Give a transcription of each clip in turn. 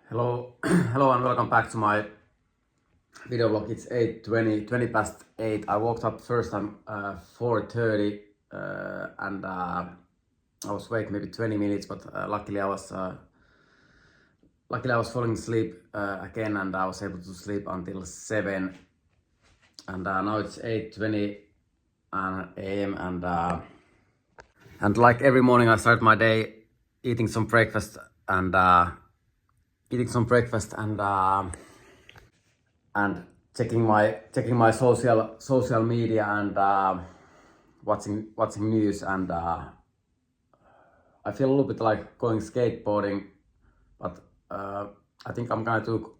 Hello, hello and welcome back to my video vlog. It's 8:20, 20 past 8. I woke up first time 4:30 and I was awake maybe 20 minutes, but luckily I was falling asleep again, and I was able to sleep until 7. And now it's 8:20 a.m. And like every morning I start my day eating some breakfast and checking my social media and watching news, and I feel a little bit like going skateboarding, but I think I'm gonna do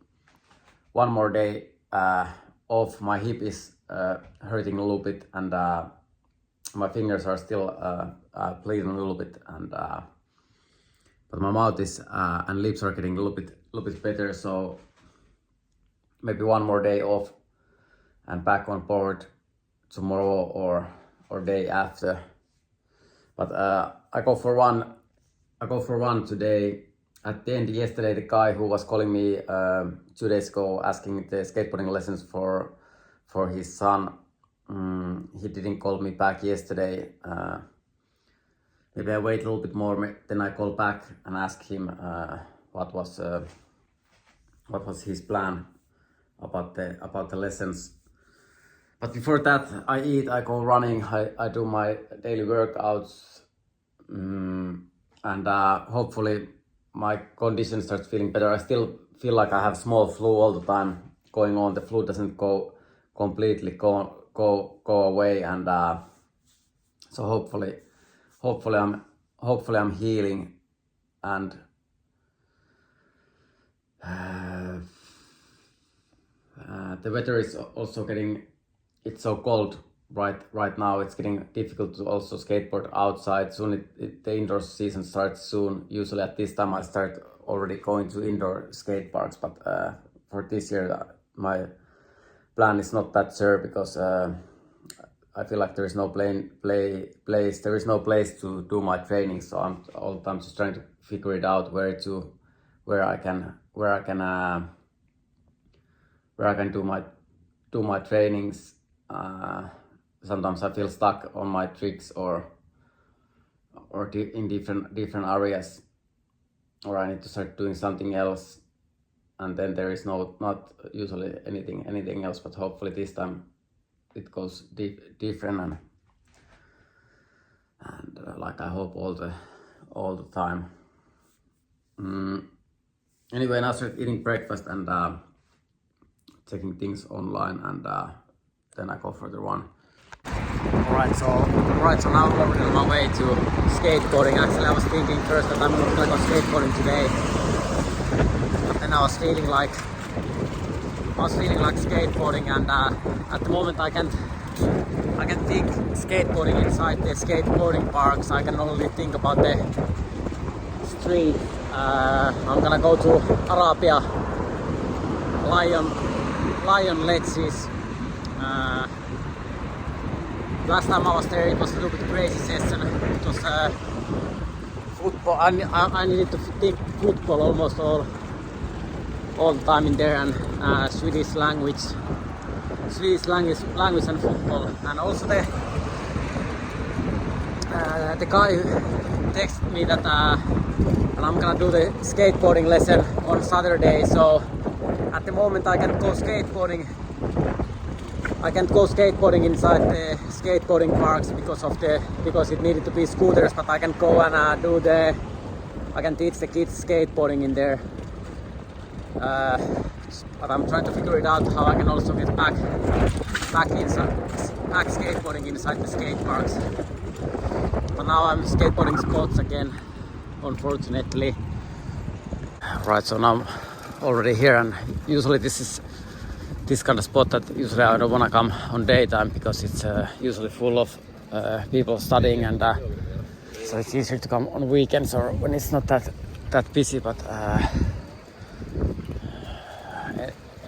one more day off. My hip is hurting a little bit, and my fingers are still bleeding a little bit, and but my mouth is and lips are getting a little bit better. So maybe one more day off and back on board tomorrow or day after. But I go for one today. At the end yesterday, the guy who was calling me 2 days ago asking the skateboarding lessons for his son, he didn't call me back yesterday. Maybe I wait a little bit more, then I call back and ask him what was his plan about the lessons. But before that, I eat, I go running, I do my daily workouts, and hopefully my condition starts feeling better. I still feel like I have small flu all the time going on. The flu doesn't completely go away, and so hopefully I'm healing, and the weather is also it's so cold right now. It's getting difficult to also skateboard outside. Soon the indoor season starts soon. Usually at this time I start already going to indoor skate parks, but for this year my plan is not that sure, because I feel like there is no place. There is no place to do my training, so I'm all the time just trying to figure it out where I can do my trainings. Sometimes I feel stuck on my tricks or in different areas, or I need to start doing something else, and then there is not usually anything else. But hopefully this time it goes different, and like I hope all the time. Anyway, now I start eating breakfast and checking things online, and then I go for the run. Alright, so now I'm already on my way to skateboarding. Actually, I was thinking first that I'm not gonna go skateboarding today, but then I was feeling like skateboarding, and at the moment I can think skateboarding inside the skateboarding parks. I can only think about the street. I'm gonna go to Arabia Lion Ledges. Last time I was there, it was a little bit crazy session. It was football. I needed to think football almost all the time in there, and Swedish language and football. And also the guy texted me that I'm gonna do the skateboarding lesson on Saturday. So at the moment I can't go skateboarding. I can't go skateboarding inside the skateboarding parks because it needed to be scooters, but I can go and I can teach the kids skateboarding in there. But I'm trying to figure it out how I can also get back skateboarding inside the skate parks. But now I'm skateboarding spots again, unfortunately. Right, so now I'm already here, and usually this is this kind of spot that usually I don't want to come on daytime, because it's usually full of people studying, and so it's easier to come on weekends or when it's not that busy. But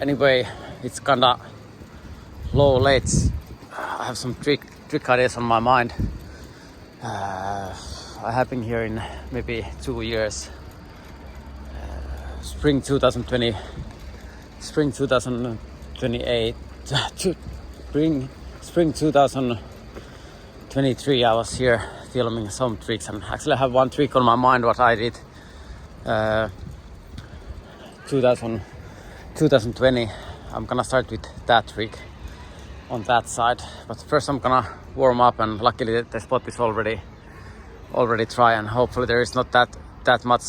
anyway, it's kinda low late. I have some trick ideas on my mind. I have been here in maybe 2 years. spring 2020, spring 2028, spring 2023. I was here filming some tricks, and actually I have one trick on my mind what I did 2020. I'm gonna start with that trick on that side, but first I'm gonna warm up, and luckily the spot is already dry, and hopefully there is not that much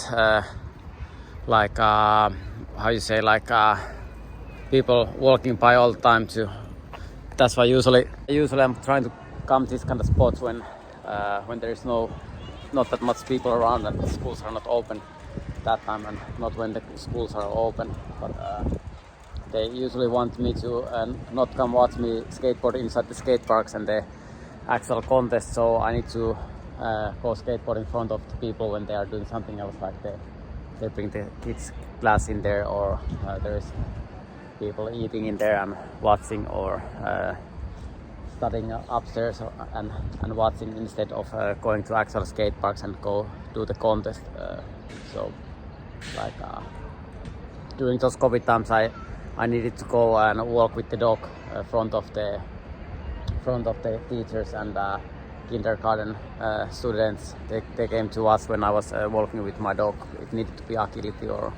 like how you say, like people walking by all the time too. That's why usually I'm trying to come to this kind of spots when there is not that much people around and the schools are not open that time, and not when the schools are open. But they usually want me to not come watch me skateboard inside the skate parks and the actual contest, so I need to go skateboard in front of the people when they are doing something else, like they bring the kids class in there, or there is people eating in there and watching, or studying upstairs and watching instead of going to actual skate parks and go do the contest. So like during those COVID times I needed to go and walk with the dog front of the teachers and kindergarten students. They came to us when I was walking with my dog. It needed to be agility or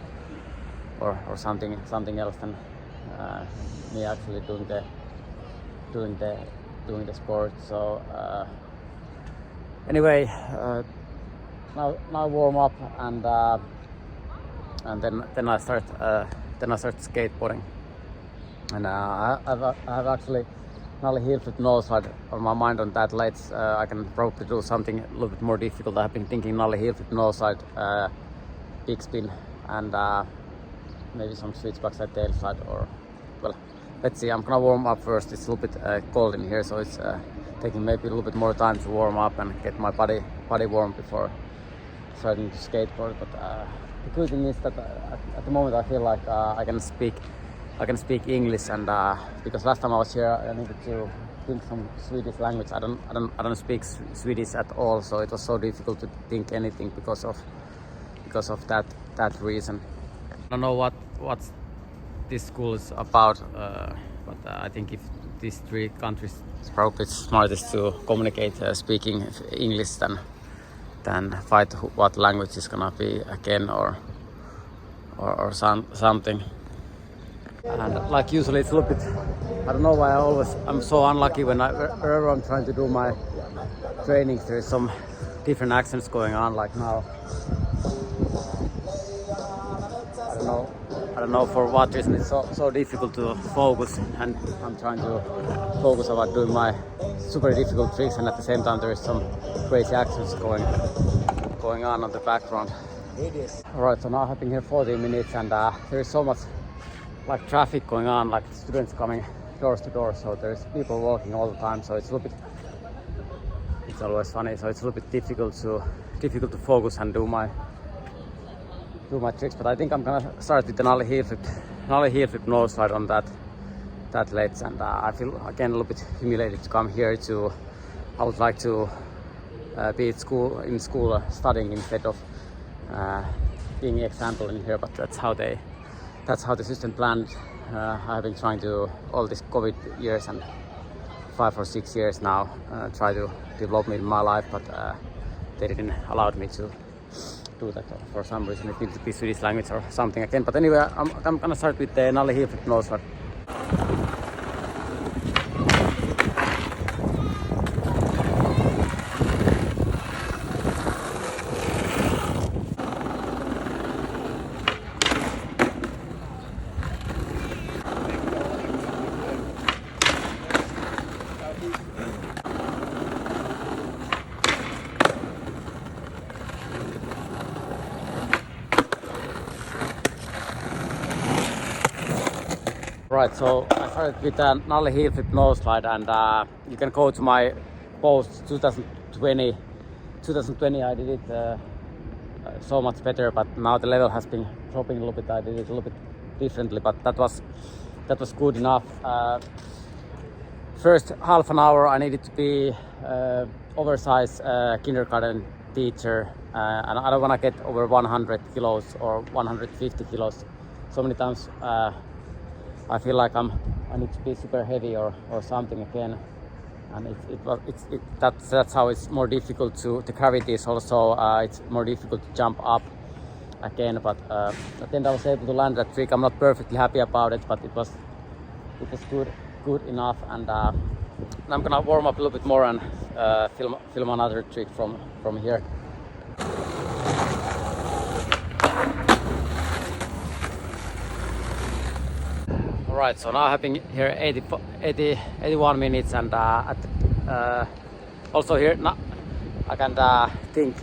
something else than me actually doing the sport. So anyway, now warm up, and then I start skateboarding, and I have actually Nollie heel flip nose slide on my mind on that. I can probably do something a little bit more difficult. I have been thinking Nollie heel flip nose slide, big spin, and maybe some switch backside tail slide, or well, let's see. I'm gonna warm up first. It's a little bit cold in here, so it's taking maybe a little bit more time to warm up and get my body warm before starting to skateboard. But the good thing is that at the moment I feel like I can speak English, and because last time I was here I needed to think some Swedish language. I don't speak Swedish at all, so it was so difficult to think anything because of that reason. I don't know what this school is about, but I think if these three countries, it's probably smartest to communicate speaking English than fight what language is gonna be again, or something. And like usually it's a little bit, I don't know why I'm so unlucky whenever I'm trying to do my trainings. There is some different accents going on, like now. I don't know for what reason it's so difficult to focus, and I'm trying to focus about doing my super difficult tricks, and at the same time there is some crazy accents going on the background. Alright, so now I've been here 40 minutes, and there is so much like traffic going on, like students coming doors to door, so there's people walking all the time, so it's always funny, so it's a little bit difficult to focus and do my tricks. But I think I'm gonna start with the Nollie heel flip nose slide on that ledge, and I feel again a little bit humiliated to come here. I would like to be in school studying instead of being an example in here, but that's how the system planned. I've been trying to all these COVID years, and 5 or 6 years now, try to develop me in my life, but they didn't allow me to do that for some reason. It needs to be Swedish language or something again. But anyway, I'm gonna start with the Nollie heel flip nose slide. Right, so I started with a Nollie heel flip nose slide, and you can go to my post 2020. 2020 I did it so much better, but now the level has been dropping a little bit. I did it a little bit differently, but that was good enough. First half an hour I needed to be oversized kindergarten teacher, and I don't want to get over 100 kilos or 150 kilos. So many times I feel like I need to be super heavy or something again, and that's how it's more difficult to carry this. Also, it's more difficult to jump up again. But at the end I was able to land that trick. I'm not perfectly happy about it, but it was good enough, and I'm gonna warm up a little bit more and film another trick from here. Alright, so now I've been here 81 minutes, and also here I can think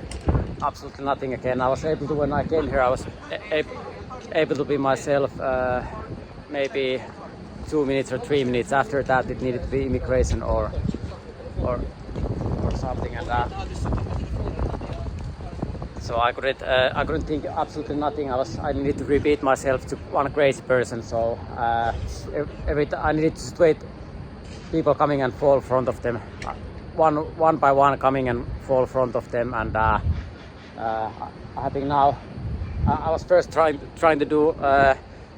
absolutely nothing again. I was able to, when I came here, I was able to be myself maybe 2 minutes or 3 minutes. After that it needed to be immigration or something, and so I couldn't think absolutely nothing. I needed to repeat myself to one crazy person. So I needed to just wait people coming and fall in front of them, one by one coming and fall in front of them, and I think now I was first trying to do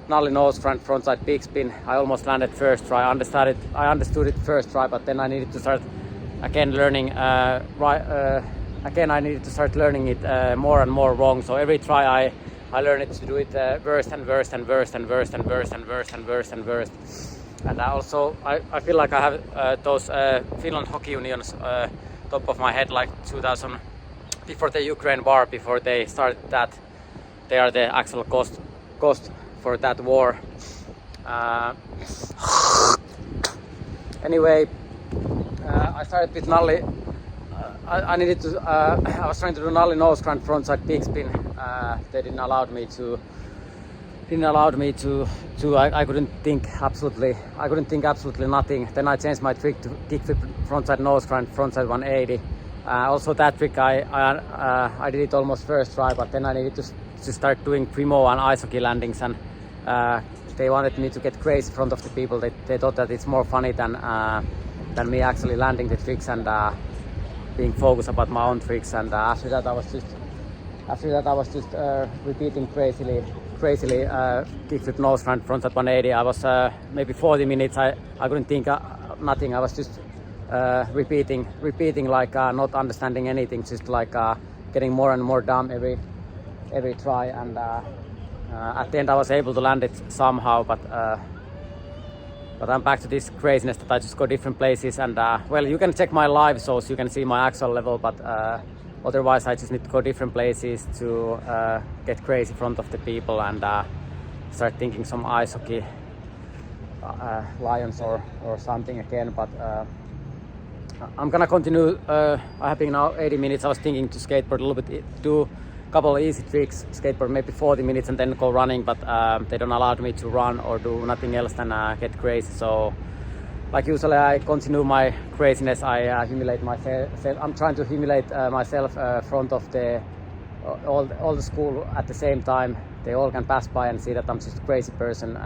nollie nose frontside big spin. I almost landed first try. I understood it first try, but then I needed to start again learning again I needed to start learning it more and more wrong. So every try I learned to do it worse and worse and worse and worse and worse and worse and worse and worse. And also I feel like I have those Finland Hockey Union's top of my head, like 2000, before the Ukraine war, before they started that. They are the actual cost for that war. Anyway, I started with nollie. I needed to. I was trying to do nollie nose grind frontside big spin. They didn't allow me to. I couldn't think absolutely. I couldn't think absolutely nothing. Then I changed my trick to kickflip frontside nose grind frontside 180. Also that trick I did it almost first try, but then I needed to start doing primo and ice hockey landings, and they wanted me to get crazy in front of the people. They thought that it's more funny than me actually landing the tricks and being focused about my own tricks. And after that I was just repeating crazily kickflip nose grind frontside 180. I was maybe 40 minutes. I couldn't think nothing. I was just repeating like not understanding anything, just like getting more and more dumb every try, and at the end I was able to land it somehow, but I'm back to this craziness that I just go different places, and well, you can check my live shows, you can see my actual level, but otherwise I just need to go different places to get crazy in front of the people and start thinking some ice hockey lions or something again. But I'm gonna continue. I have been now 80 minutes. I was thinking to skateboard a little bit, do a couple of easy tricks, skateboard maybe 40 minutes and then go running, but they don't allow me to run or do nothing else than get crazy. So like usually I continue my craziness. I humiliate myself. I'm trying to humiliate myself front of all the school at the same time. They all can pass by and see that I'm just a crazy person.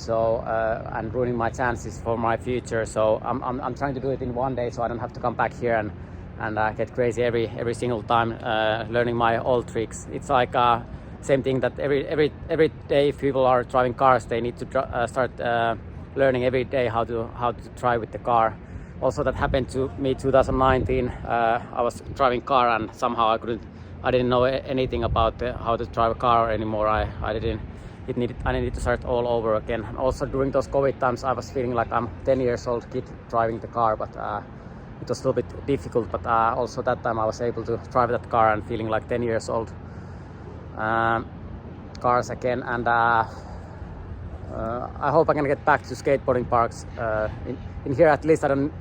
And ruining my chances for my future. So I'm trying to do it in one day, so I don't have to come back here and get crazy every single time learning my old tricks. It's like same thing that every day if people are driving cars, they need to start learning every day how to drive with the car. Also that happened to me 2019. I was driving car and somehow I didn't know anything about how to drive a car anymore. I needed to start all over again. And also during those COVID times, I was feeling like I'm 10 years old kid driving the car, but it was a little bit difficult. But also that time I was able to drive that car and feeling like 10 years old cars again. And I hope I can get back to skateboarding parks. In here at least I don't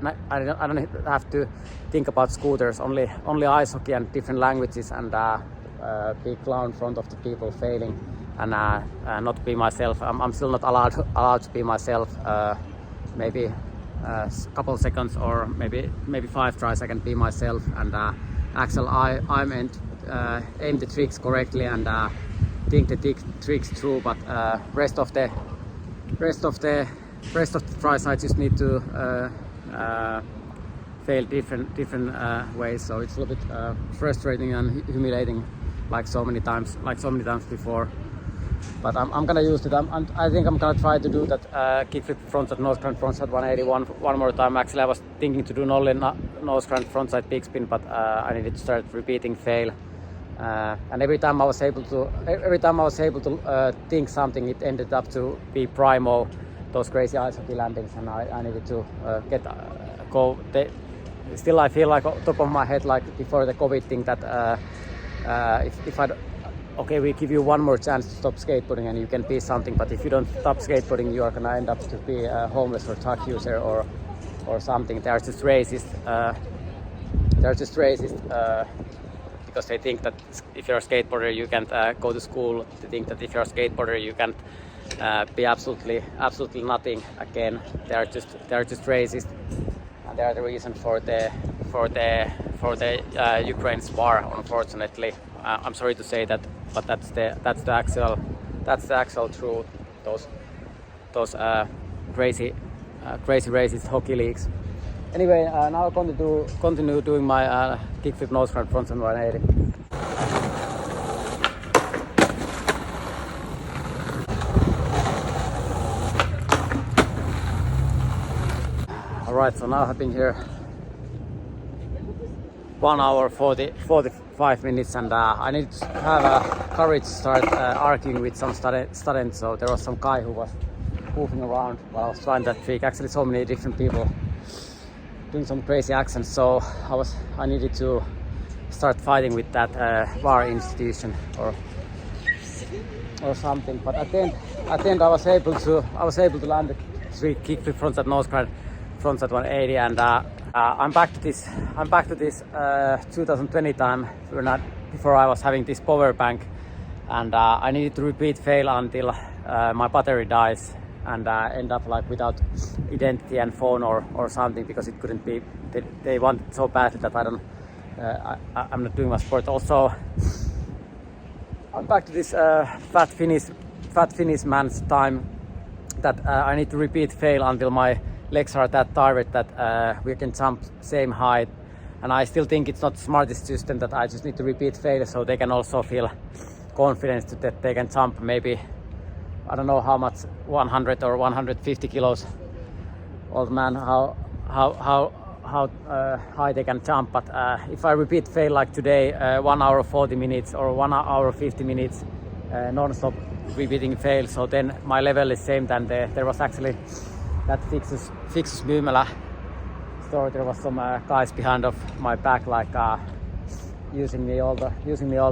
have to think about scooters, only ice hockey and different languages, and be clown in front of the people failing. And not be myself. I'm still not allowed to be myself. Maybe a couple of seconds or maybe 5 tries I can be myself. And actually I'm aim the tricks correctly and think the tricks through. But rest of the tries I just need to fail different ways. So it's a little bit frustrating and humiliating, like so many times before. But I'm gonna use it. I think I'm gonna try to do that kickflip frontside nose grind frontside 180 one more time. Actually, I was thinking to do nollie nose grind frontside big spin, but I needed to start repeating fail. And every time I was able to think something, it ended up to be primo, those crazy ice hockey landings, and I needed to go. Still, I feel like on top of my head, like before the COVID thing, that if I okay, we give you one more chance to stop skateboarding and you can be something, but if you don't stop skateboarding, you are gonna end up to be homeless or drug user or something. They're just racist. Because they think that if you're a skateboarder, you can't go to school. They think that if you're a skateboarder, you can't be absolutely nothing. Again, they're just racist, and they are the reason for the Ukraine's war. Unfortunately, I'm sorry to say that, but that's the actual truth. Those crazy racist hockey leagues. Anyway, now I'm going to continue doing my kickflip nose grind frontside 180. Alright, so now I've been here 1 hour 45 minutes, and I need to have courage to start arguing with some students. So there was some guy who was moving around while I was trying that trick. Actually, so many different people doing some crazy accents, so I needed to start fighting with that VAR institution or something. But at the end I was able to land the three kickflip frontside nose grind frontside 180, and I'm back to this 2020 time before I was having this power bank, and I needed to repeat fail until my battery dies, and end up like without identity and phone or something, because it couldn't be. They wanted so badly that I'm not doing my sport. Also, I'm back to this fat Finnish man's time that I need to repeat fail until my legs are that tired that we can jump same height. And I still think it's not the smartest system, that I just need to repeat fail so they can also feel confidence that they can jump maybe, I don't know how much, 100 or 150 kilos old man, how high they can jump. But if I repeat fail like today, 1 hour 40 minutes or 1 hour 50 minutes non-stop repeating fail, so then my level is same than there was actually that Fixus Myymälä store. There was some guys behind of my back, like using me all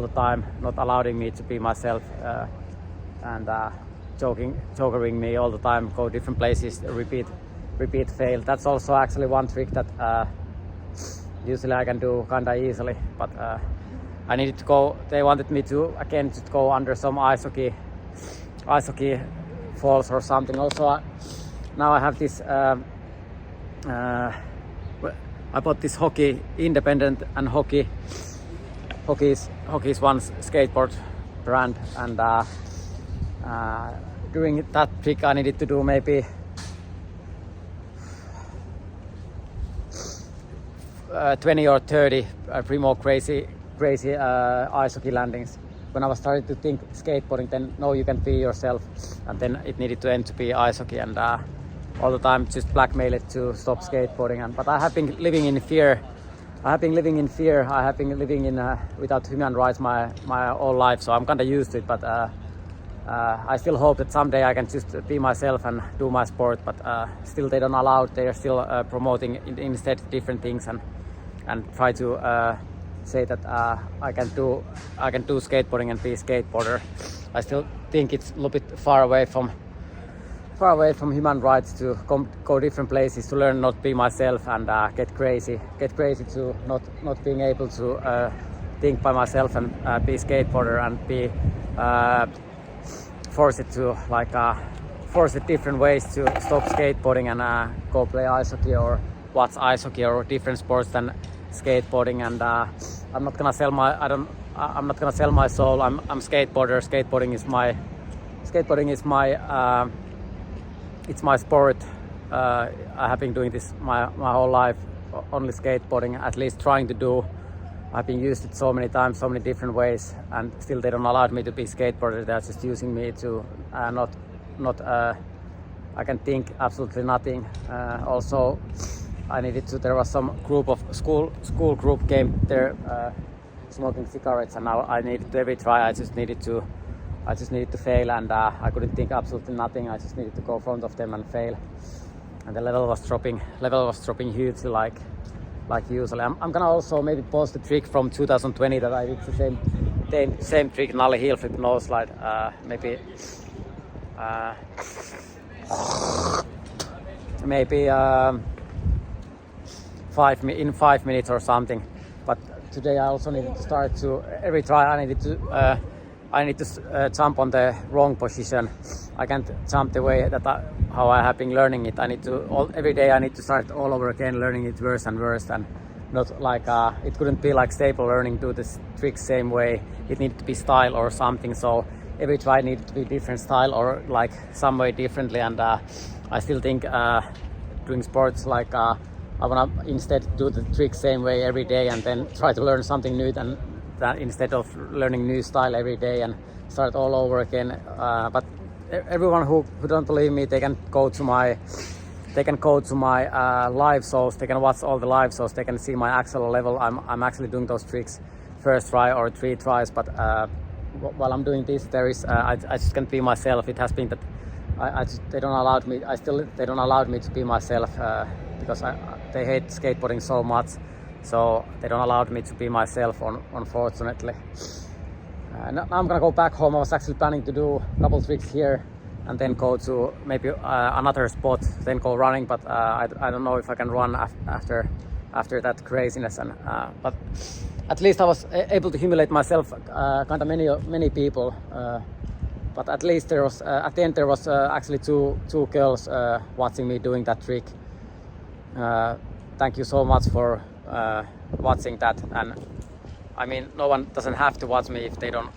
the time, not allowing me to be myself, and jokering me all the time, go different places, repeat fail. That's also actually one trick that usually I can do kinda easily, but I needed to go. They wanted me to again just go under some ice hockey falls or something. Also, now I have this. I bought this hockey independent and hockey is one skateboard brand, and during that trick I needed to do maybe 20 or 30 primo crazy ice hockey landings. When I was starting to think skateboarding, then no, you can be yourself, and then it needed to end to be ice hockey, and all the time just blackmail it to stop skateboarding. But I have been living in fear. I have been living in without human rights my whole life, so I'm kinda used to it. But I still hope that someday I can just be myself and do my sport. But still, they don't allow. They are still promoting instead different things and try to say that I can do skateboarding and be a skateboarder. I still think it's a little bit far away from human rights to go different places to learn not be myself and get crazy to not being able to think by myself and be a skateboarder and be force it different ways to stop skateboarding and go play ice hockey or watch ice hockey or different sports than skateboarding. And I'm not gonna sell my soul. I'm skateboarder. Skateboarding is my it's my sport. I have been doing this my whole life, only skateboarding, at least trying to do. I've been used it so many times, so many different ways, and still they don't allow me to be skateboarder. They're just using me to I can think absolutely nothing. Also, I needed to. There was some group of school group came there smoking cigarettes, and now I needed to every try. I just needed to fail, and I couldn't think absolutely nothing. I just needed to go in front of them and fail, and the level was dropping hugely, like usually. I'm gonna also maybe post the trick from 2020 that I did the same trick, nollie heel flip nose slide. Maybe in 5 minutes or something. But today I also needed to start to every try. I need to jump on the wrong position. I can't jump the way that how I have been learning it. Every day I need to start all over again, learning it worse and worse, and not like it couldn't be like stable learning, do this trick same way. It needed to be style or something. So every try needed to be different style or like some way differently. And I still think doing sports like I wanna instead do the trick same way every day and then try to learn something new than that, instead of learning new style every day and start all over again. But everyone who don't believe me, they can go to my live shows. They can watch all the live shows. They can see my actual level. I'm actually doing those tricks first try or 3 tries. But while I'm doing this, there is I just can't be myself. It has been that they don't allow me. They don't allow me to be myself because they hate skateboarding so much. So they don't allow me to be myself, unfortunately. Now I'm gonna go back home. I was actually planning to do a couple tricks here and then go to maybe another spot, then go running. But I don't know if I can run after that craziness. And but at least I was able to humiliate myself, kind of many people. But at least there was at the end there was actually two girls watching me doing that trick. Thank you so much for watching that. And I mean, no one doesn't have to watch me if they don't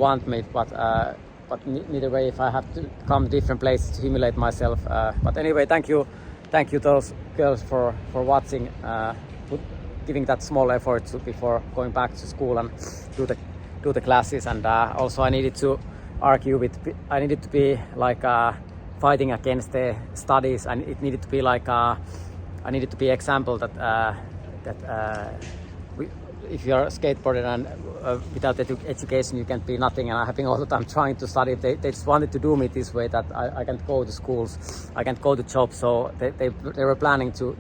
want me. But neither way, if I have to come different places to humiliate myself. But anyway, thank you those girls for watching, giving that small effort before going back to school and do the classes. And also I needed to be like fighting against the studies, and it needed to be like I needed to be example that if you're a skateboarder and without education you can't be nothing. And I have been all the time trying to study. They just wanted to do me this way, that I can't go to schools, I can't go to jobs. So they were planning to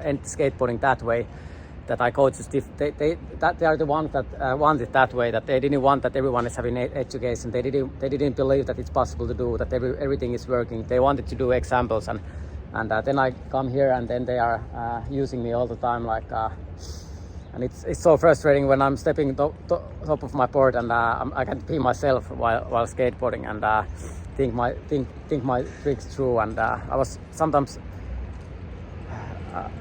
end skateboarding that way, that I go to they are the ones that want it that way, that they didn't want that everyone is having education. They didn't believe that it's possible to do that, everything is working. They wanted to do examples, and then I come here and then they are using me all the time, like and it's so frustrating when I'm stepping top of my board and I can't be myself while skateboarding and think my tricks through. And I was sometimes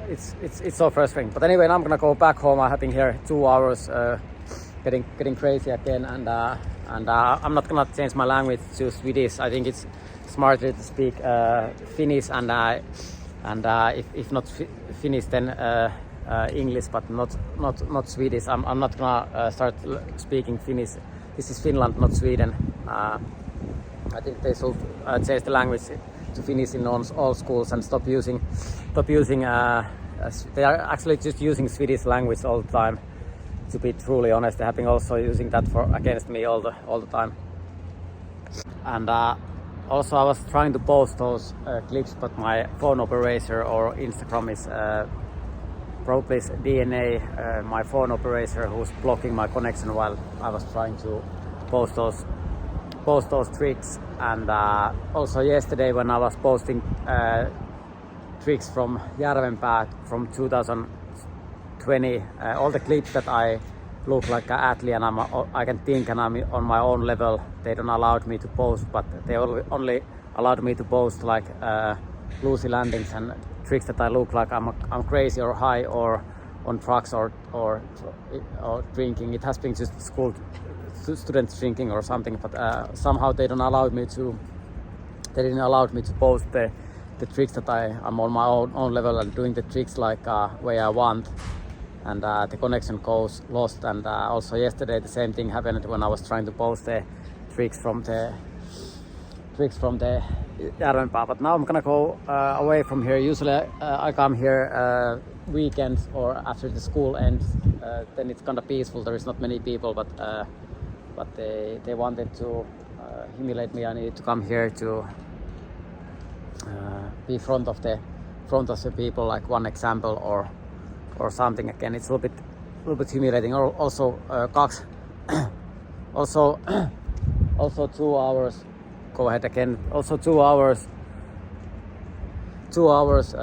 it's so frustrating. But anyway, now I'm gonna go back home. I have been here 2 hours, getting crazy again, and I'm not gonna change my language to Swedish. I think it's smarter to speak Finnish, and if not Finnish, then English, but not Swedish. I'm not gonna start speaking Finnish. This is Finland, not Sweden. I think they should change the language to Finnish in all schools and stop using. They are actually just using Swedish language all the time. To be truly honest, they have been also using that against me all the time. And also I was trying to post those clips, but my phone operator or Instagram is probably DNA, my phone operator, who's blocking my connection while I was trying to post those tricks. And also yesterday when I was posting tricks from Järvenpää from 2020, all the clips that I look like an athlete and I can think and I'm on my own level, they don't allow me to post, but they only allowed me to post like loosey landings and tricks that I look like I'm crazy or high or on drugs or drinking. It has been just school students drinking or something, but somehow they didn't allow me to post the the tricks that I'm on my own level and doing the tricks like way I want, and the connection goes lost. And also yesterday the same thing happened when I was trying to post the tricks from the Järvenpää. But now I'm gonna go away from here. Usually I come here weekends or after the school ends. Then it's kind of peaceful. There is not many people, but they wanted to humiliate me. I needed to come here to be front of the people, like one example or something. Again, it's a little bit humiliating. Also, also 2 hours. Go ahead again. Also 2 hours. 2 hours.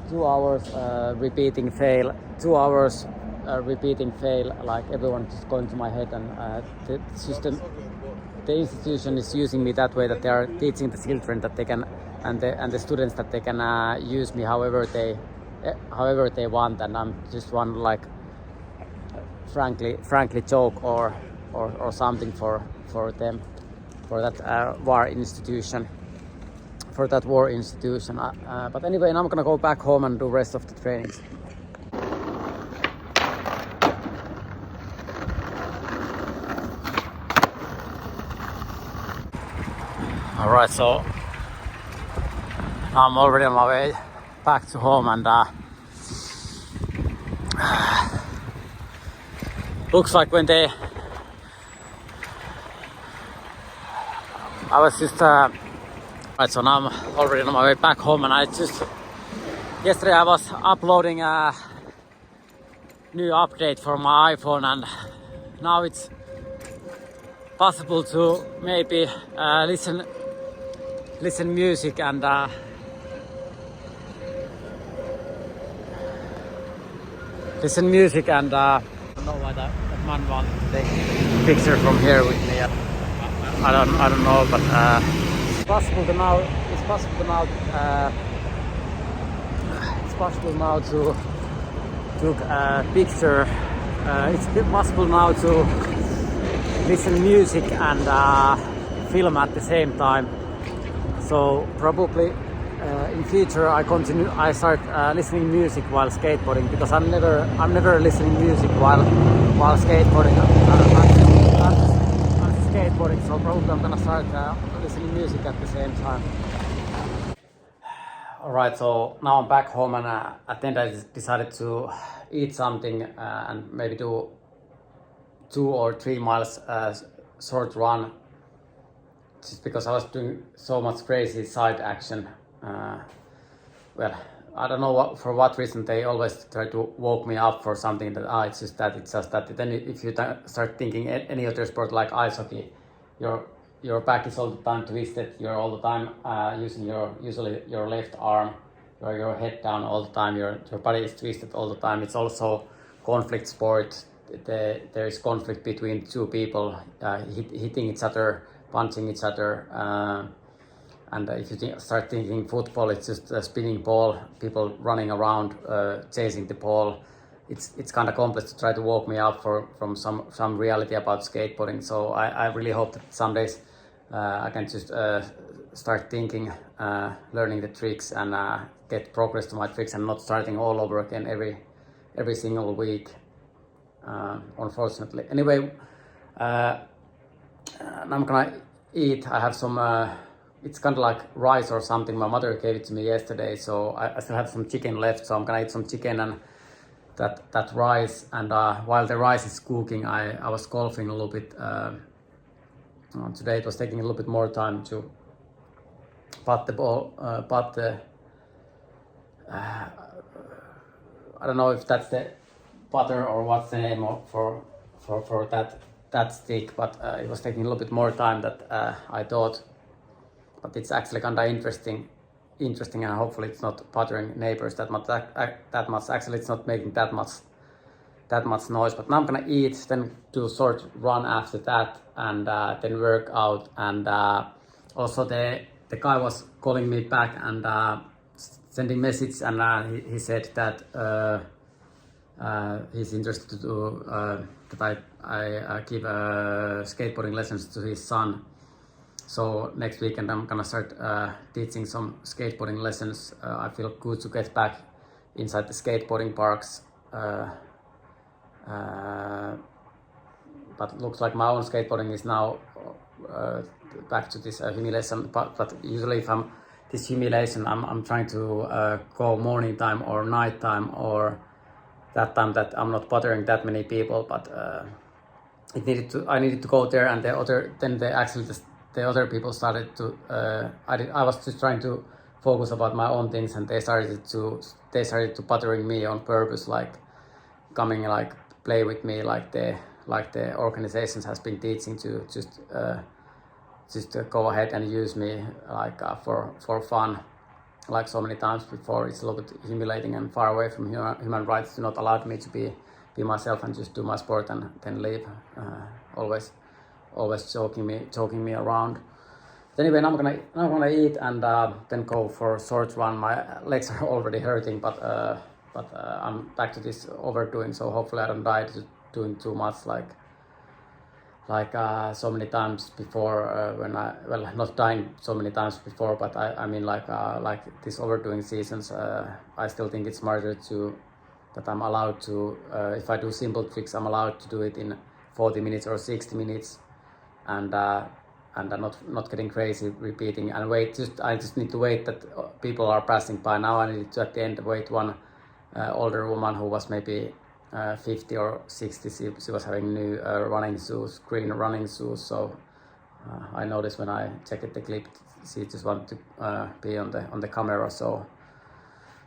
2 hours repeating fail. 2 hours repeating fail. Like everyone just going to my head, and the system, the institution is using me that way, that they are teaching the children that they can, and the students that they can use me however they want, and I'm just one like frankly joke or something for them, for that war institution. But anyway, now I'm gonna go back home and do rest of the trainings. Alright, so I'm already on my way back to home, and looks like when I was just right, so now I'm already on my way back home, and yesterday I was uploading a new update for my iPhone, and now it's possible to maybe listen music and I don't know why that man wanted to take a picture from here with me. I don't know, but it's possible now to took a picture. It's possible now to listen music and film at the same time. So probably in future I start listening music while skateboarding, because I'm never listening music while skateboarding. I'm skateboarding, so probably I'm gonna start listening music at the same time. Alright, so now I'm back home, and at the end I decided to eat something and maybe do 2 or 3 miles short run, just because I was doing so much crazy side action. Well, I don't know for what reason they always try to woke me up for something that it's just that. Then if you start thinking any other sport like ice hockey, your back is all the time twisted. You're all the time using usually your left arm, your head down all the time. Your body is twisted all the time. It's also conflict sport. There is conflict between two people hitting each other, punching each other. And if you start thinking football, it's just a spinning ball, people running around chasing the ball. It's kind of complex to try to woke me up from some reality about skateboarding. So I really hope that some days I can just start thinking, learning the tricks, and get progress to my tricks, and not starting all over again every single week, unfortunately. Anyway, now I'm gonna eat. I have some it's kind of like rice or something. My mother gave it to me yesterday, so I still have some chicken left, so I'm gonna eat some chicken and that rice. And while the rice is cooking, I was golfing a little bit. Today it was taking a little bit more time to putt the ball, I don't know if that's the putter or what's the name for that stick, but it was taking a little bit more time than I thought. But it's actually kind of interesting, and hopefully it's not bothering neighbors that much. Actually, it's not making that much noise. But now I'm gonna eat, then do a short run after that, and then work out. And also the guy was calling me back and sending message, and he said that he's interested to that I give skateboarding lessons to his son. So next weekend I'm gonna start teaching some skateboarding lessons. I feel good to get back inside the skateboarding parks. But looks like my own skateboarding is now back to this humiliation. But usually if I'm this humiliation, I'm trying to go morning time or night time or that time that I'm not bothering that many people. But I needed to go there, and the other people started to. I was just trying to focus about my own things, and they started to bothering me on purpose, like coming like play with me, like the organizations has been teaching to just go ahead and use me like for fun, like so many times before. It's a little bit humiliating and far away from human rights to not allow me to be myself and just do my sport and then leave. Always joking me around. But anyway, now I'm gonna eat and then go for a short run. My legs are already hurting, but I'm back to this overdoing. So hopefully I don't die to doing too much like so many times before not dying so many times before, but I mean like this overdoing seasons. I still think it's smarter that I'm allowed to, if I do simple tricks, I'm allowed to do it in 40 minutes or 60 minutes, and I'm not getting crazy repeating and wait. I just need to wait that people are passing by. Now I need to at the end wait one older woman who was maybe 50 or 60. She was having new running shoes, green running shoes. So I noticed when I checked the clip, she just wanted to be on the camera. So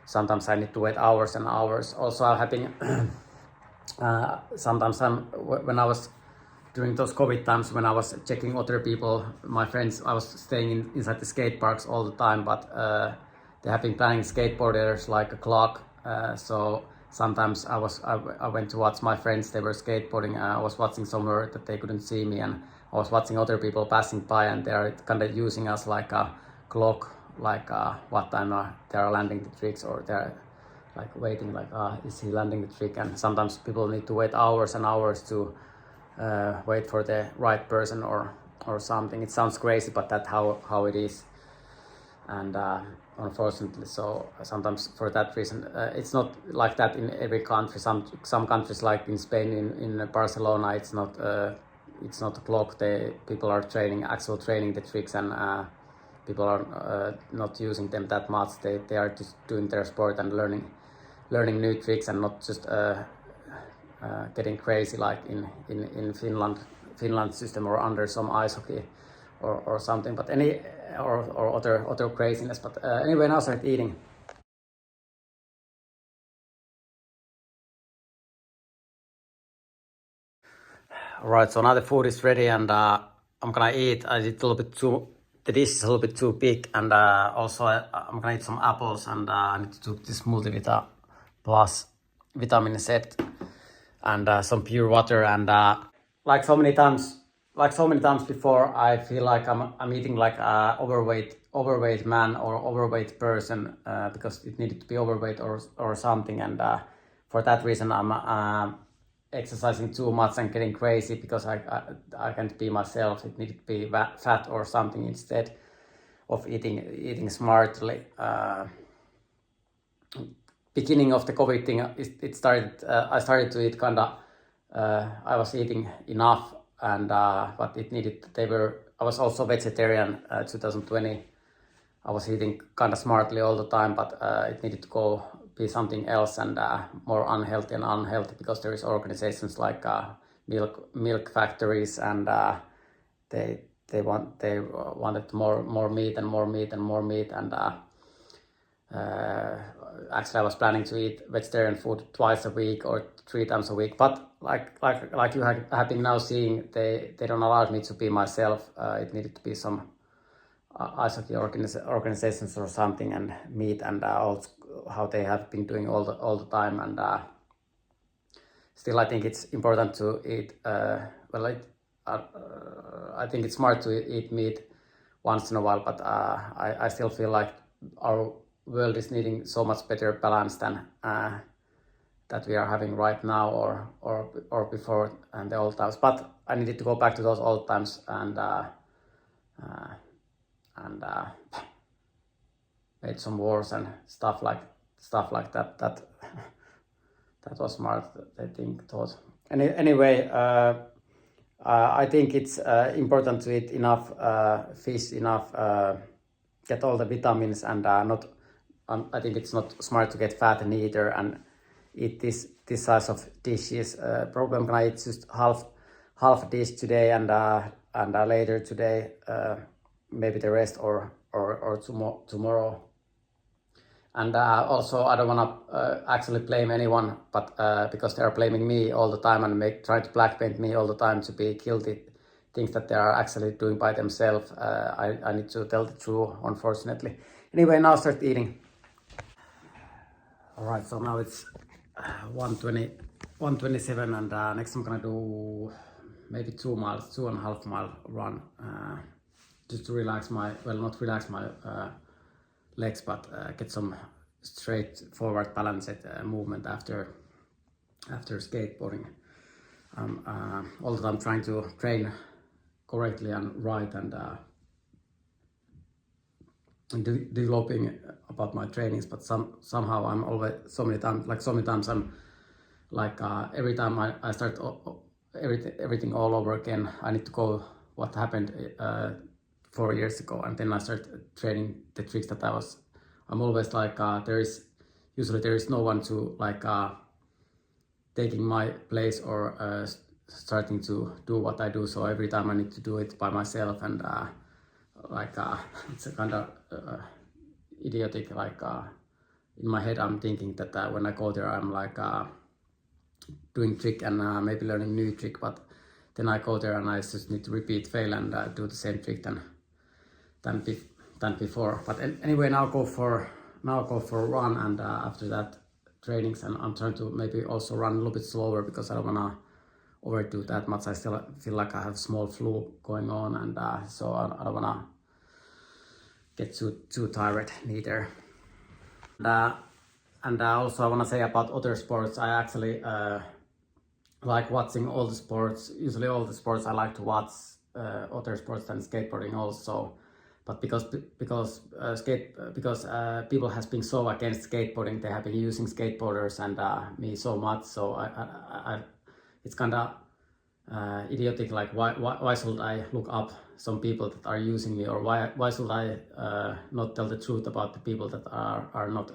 sometimes I need to wait hours and hours. Also, I'm having sometimes when I was during those COVID times, when I was checking other people, my friends, I was staying inside the skate parks all the time, but they have been planning skateboarders like a clock. So sometimes I went to watch my friends. They were skateboarding. I was watching somewhere that they couldn't see me, and I was watching other people passing by, and they're kind of using us like a clock, like what time they are landing the tricks, or they're like waiting, like is he landing the trick? And sometimes people need to wait hours and hours to wait for the right person or something. It sounds crazy, but that's how it is. And unfortunately, so sometimes for that reason, it's not like that in every country. Some countries, like in Spain, in Barcelona, it's not a clock. People are training the tricks, and people are not using them that much. They are just doing their sport and learning new tricks, and not just getting crazy like in Finland system, or under some ice hockey or something. But or other craziness. But anyway, now start eating. Alright, so now the food is ready, and I'm gonna eat. The dish is a little bit too big, and also I'm gonna eat some apples, and I need to do this multivita plus vitamin Z, and some pure water, and like so many times before, I feel like I'm eating like a overweight man or overweight person, because it needed to be overweight or something, and for that reason I'm exercising too much and getting crazy, because I can't be myself. It needed to be fat or something instead of eating smartly. Beginning of the COVID thing, it started. I started to eat kinda. I was eating enough, and but it needed. I was also vegetarian. 2020. I was eating kind of smartly all the time, but it needed to be something else, and more unhealthy, because there is organizations like milk factories, and they wanted more meat and more meat and more meat, and actually I was planning to eat vegetarian food twice a week or 3 times a week, but like you have been now seeing, they don't allow me to be myself. It needed to be some ice hockey organizations or something, and meat, and how they have been doing all the time, and still I think it's important to eat. I think it's smart to eat meat once in a while, but I still feel like our world is needing so much better balance than that we are having right now, or before, and the old times. But I needed to go back to those old times, and and made some wars and stuff like that. That was smart, I think. Thought. Anyway, I think it's important to eat enough fish, enough get all the vitamins, and not. I think it's not smart to get fat neither and eat this size of dishes. Problem can I eat just half dish today and later today maybe the rest or tomorrow. And also, I don't want to actually blame anyone, but because they are blaming me all the time and trying to blackmail me all the time to be guilty things that they are actually doing by themselves. I need to tell the truth, unfortunately. Anyway, now start eating. All right, so now it's 1:27, and next I'm gonna do maybe 2.5 mile run, just to relax not relax my legs, but get some straightforward balanced movement after skateboarding. All the time trying to train correctly and right, and developing about my trainings, but somehow I'm always so many times I'm like every time I start everything all over again, I need to go what happened 4 years ago, and then I start training the tricks that I'm always like there is no one to like taking my place or starting to do what I do, so every time I need to do it by myself, and it's a kind of idiotic, like in my head I'm thinking that when I go there I'm like doing trick and maybe learning new trick, but then I go there and I just need to fail and do the same trick than before. But anyway, now go for a run, and after that trainings, and I'm trying to maybe also run a little bit slower because I don't wanna overdo that much. I still feel like I have small flu going on, and so I don't wanna get too tired neither. And also I wanna say about other sports. I actually like watching all the sports. Usually all the sports I like to watch other sports than skateboarding also. But because people has been so against skateboarding, they have been using skateboarders and me so much. So I it's kind of idiotic. Like why should I look up some people that are using me, or why should I not tell the truth about the people that are not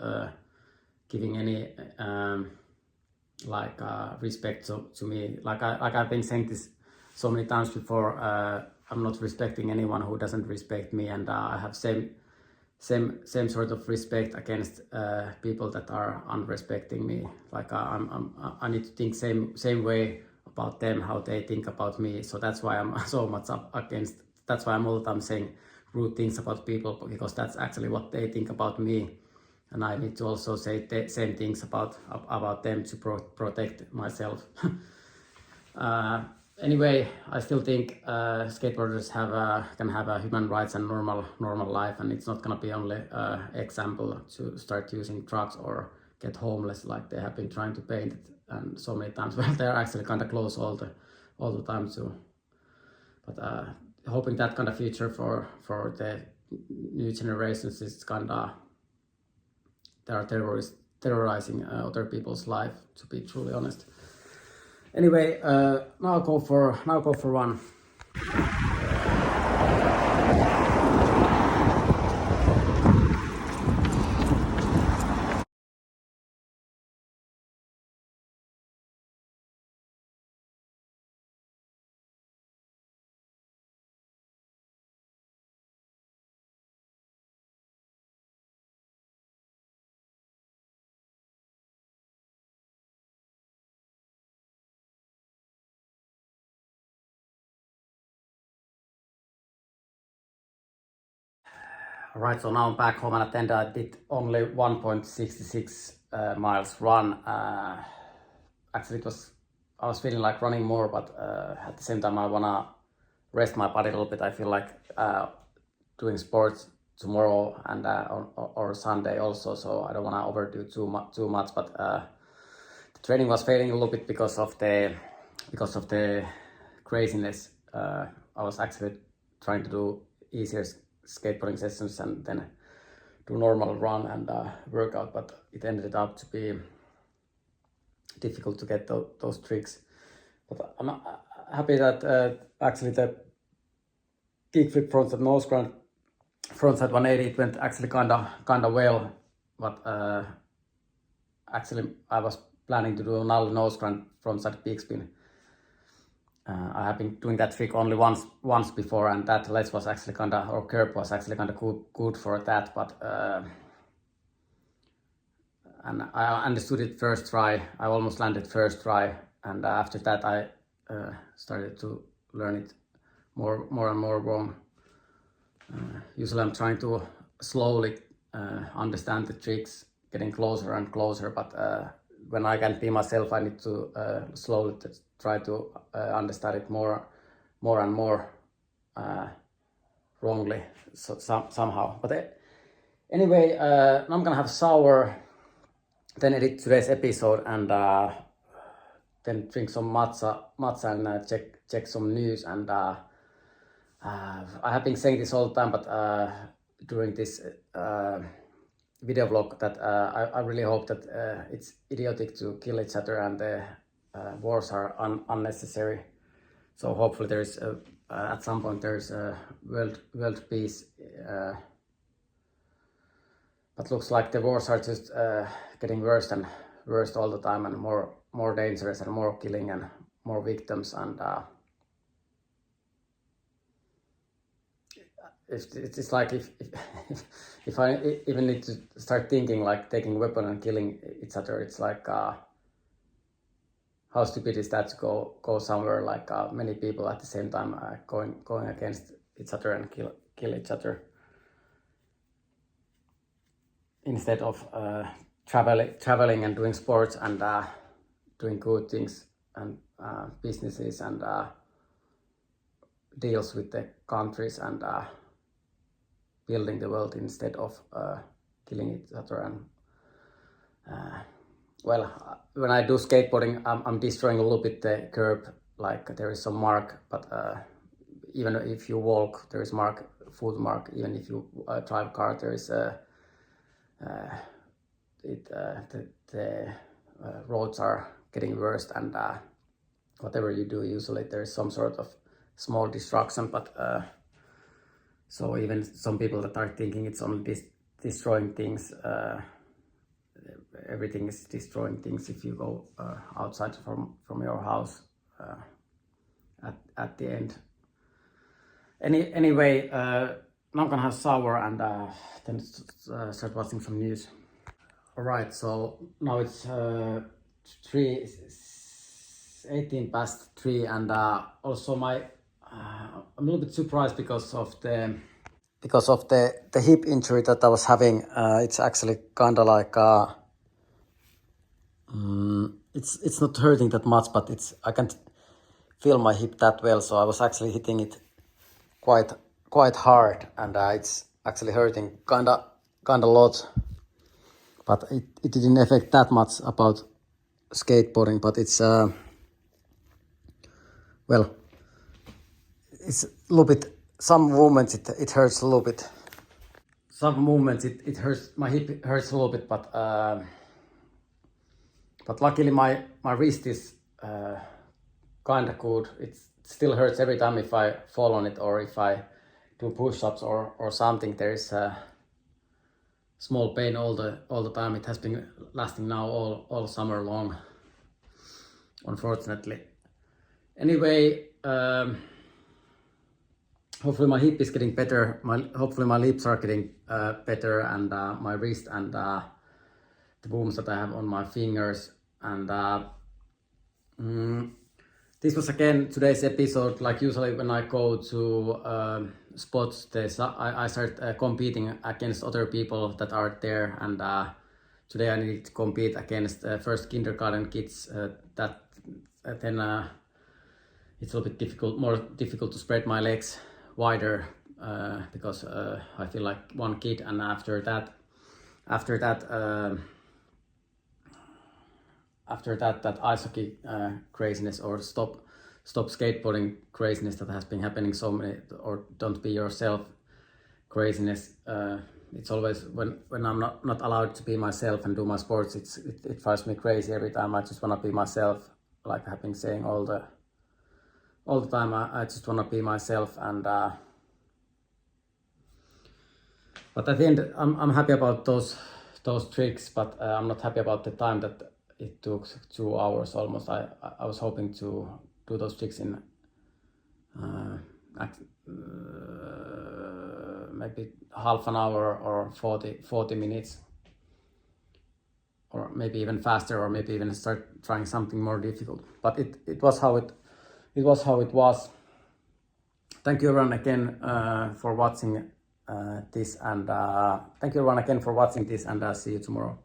giving any respect to me? Like I've been saying this so many times before. I'm not respecting anyone who doesn't respect me, and I have same sort of respect against people that are unrespecting me. Like I need to think same way about them, how they think about me. So that's why I'm so much up against. That's why I'm all the time saying rude things about people, because that's actually what they think about me, and I need to also say the same things about them to protect myself. Anyway, I still think skateboarders can have a human rights and normal life, and it's not gonna be only example to start using drugs or get homeless like they have been trying to paint it and so many times. Well, they're actually kind of close all the time too. But hoping that kind of future for the new generations is kind of they are terrorizing other people's life, to be truly honest. Anyway, now go for one. Alright, so now I'm back home, and then I did only 1.66 miles run. Actually, I was feeling like running more, but at the same time I wanna rest my body a little bit. I feel like doing sports tomorrow and or Sunday also, so I don't wanna overdo too much. But the training was failing a little bit because of the craziness. I was actually trying to do easier skateboarding sessions and then do normal run and workout, but it ended up to be difficult to get those tricks. But I'm happy that actually the kickflip frontside nose grind, frontside 180, it went actually kinda well. But actually I was planning to do another nose grind frontside peak spin. I have been doing that trick only once before, and that ledge was actually curb was actually good for that, but and I understood it first try. I almost landed first try, and after that I started to learn it more and more wrong. Usually I'm trying to slowly understand the tricks, getting closer and closer, but when I can be myself, I need to slowly try to understand it more and more wrongly, so somehow. But anyway, now I'm gonna have shower, then edit today's episode, and then drink some matcha and check some news. And I have been saying this all the time, but during this video vlog, that I really hope that it's idiotic to kill each other and the wars are unnecessary. So hopefully there is at some point there is a world peace. But looks like the wars are just getting worse and worse all the time, and more dangerous and more killing and more victims. And it's like if I even need to start thinking like taking weapon and killing each other, it's like how stupid is that to go somewhere like many people at the same time going against each other and kill each other, instead of traveling and doing sports and doing good things and businesses and deals with the countries and building the world instead of killing each other. And well, when I do skateboarding, I'm destroying a little bit the curb, like there is some mark, but even if you walk, there is foot mark. Even if you drive car, there is the roads are getting worse, and whatever you do, usually there is some sort of small destruction. But so even some people that are thinking it's only destroying things, everything is destroying things if you go outside from your house at the end. Anyway, now I'm gonna have shower and then start watching some news. Alright, so now it's 18 past 3, and also I'm a little bit surprised because of the hip injury that I was having. It's actually kind of like it's not hurting that much, but I can't feel my hip that well, so I was actually hitting it quite hard, and it's actually hurting kind of a lot. But it didn't affect that much about skateboarding, but it's well, it's a little bit. Some movements it hurts a little bit. Some movements it hurts. My hip hurts a little bit, but luckily my wrist is kind of good. It still hurts every time if I fall on it or if I do push-ups or something. There is a small pain all the time. It has been lasting now all summer long, unfortunately. Anyway, hopefully my hip is getting better. Hopefully my lips are getting better, and my wrist and the wounds that I have on my fingers. And this was again today's episode. Like usually when I go to spots, I start competing against other people that are there. And today I need to compete against first kindergarten kids. Then it's a little bit more difficult to spread my legs wider because I feel like one kid. And after that that ice hockey craziness or stop skateboarding craziness that has been happening so many, or don't be yourself craziness. It's always when I'm not allowed to be myself and do my sports. It drives me crazy every time. I just want to be myself, like I've been saying all the time. I just want to be myself, and but at the end, I'm happy about those tricks, but I'm not happy about the time that it took 2 hours almost. I was hoping to do those tricks in maybe half an hour or 40 minutes, or maybe even faster, or maybe even start trying something more difficult. But it was how it was. Thank you everyone again for watching this, and thank you everyone again for watching this, and see you tomorrow.